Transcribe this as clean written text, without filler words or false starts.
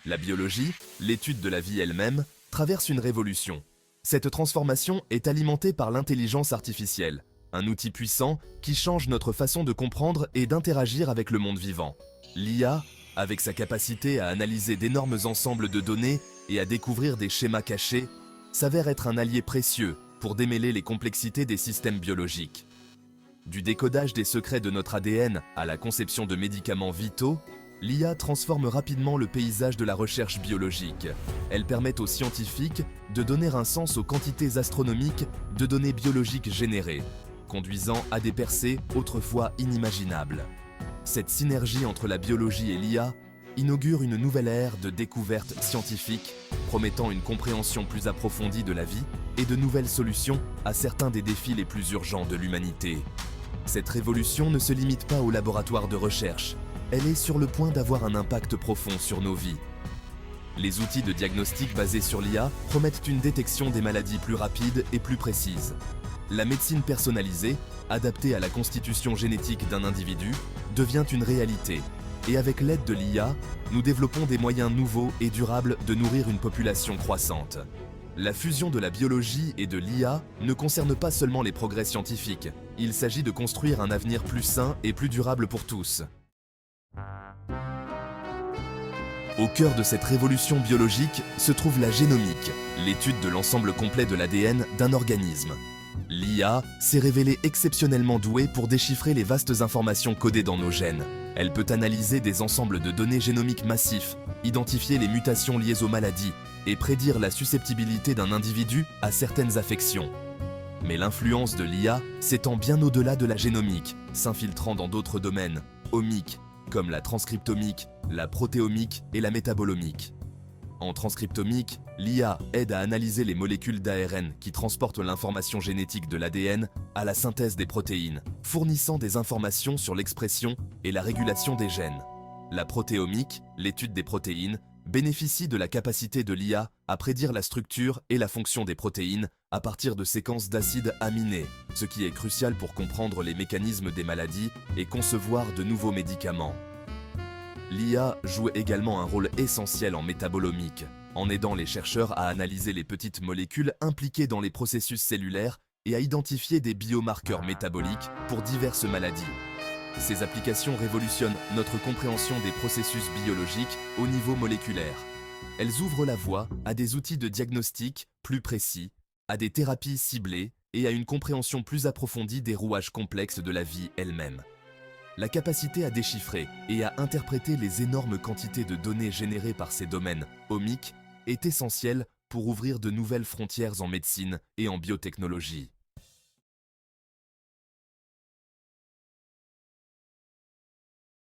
La biologie, l'étude de la vie elle-même, traverse une révolution. Cette transformation est alimentée par l'intelligence artificielle, un outil puissant qui change notre façon de comprendre et d'interagir avec le monde vivant. L'IA, avec sa capacité à analyser d'énormes ensembles de données et à découvrir des schémas cachés, s'avère être un allié précieux pour démêler les complexités des systèmes biologiques. Du décodage des secrets de notre ADN à la conception de médicaments vitaux, l'IA transforme rapidement le paysage de la recherche biologique. Elle permet aux scientifiques de donner un sens aux quantités astronomiques de données biologiques générées, conduisant à des percées autrefois inimaginables. Cette synergie entre la biologie et l'IA inaugure une nouvelle ère de découvertes scientifiques, promettant une compréhension plus approfondie de la vie et de nouvelles solutions à certains des défis les plus urgents de l'humanité. Cette révolution ne se limite pas aux laboratoires de recherche, elle est sur le point d'avoir un impact profond sur nos vies. Les outils de diagnostic basés sur l'IA promettent une détection des maladies plus rapide et plus précise. La médecine personnalisée, adaptée à la constitution génétique d'un individu, devient une réalité. Et avec l'aide de l'IA, nous développons des moyens nouveaux et durables de nourrir une population croissante. La fusion de la biologie et de l'IA ne concerne pas seulement les progrès scientifiques. Il s'agit de construire un avenir plus sain et plus durable pour tous. Au cœur de cette révolution biologique se trouve la génomique, l'étude de l'ensemble complet de l'ADN d'un organisme. L'IA s'est révélée exceptionnellement douée pour déchiffrer les vastes informations codées dans nos gènes. Elle peut analyser des ensembles de données génomiques massifs, identifier les mutations liées aux maladies et prédire la susceptibilité d'un individu à certaines affections. Mais l'influence de l'IA s'étend bien au-delà de la génomique, s'infiltrant dans d'autres domaines, omiques, comme la transcriptomique, la protéomique et la métabolomique. En transcriptomique, l'IA aide à analyser les molécules d'ARN qui transportent l'information génétique de l'ADN à la synthèse des protéines, fournissant des informations sur l'expression et la régulation des gènes. La protéomique, l'étude des protéines, bénéficie de la capacité de l'IA à prédire la structure et la fonction des protéines à partir de séquences d'acides aminés, ce qui est crucial pour comprendre les mécanismes des maladies et concevoir de nouveaux médicaments. L'IA joue également un rôle essentiel en métabolomique, en aidant les chercheurs à analyser les petites molécules impliquées dans les processus cellulaires et à identifier des biomarqueurs métaboliques pour diverses maladies. Ces applications révolutionnent notre compréhension des processus biologiques au niveau moléculaire. Elles ouvrent la voie à des outils de diagnostic plus précis, à des thérapies ciblées et à une compréhension plus approfondie des rouages complexes de la vie elle-même. La capacité à déchiffrer et à interpréter les énormes quantités de données générées par ces domaines omiques est essentielle pour ouvrir de nouvelles frontières en médecine et en biotechnologie.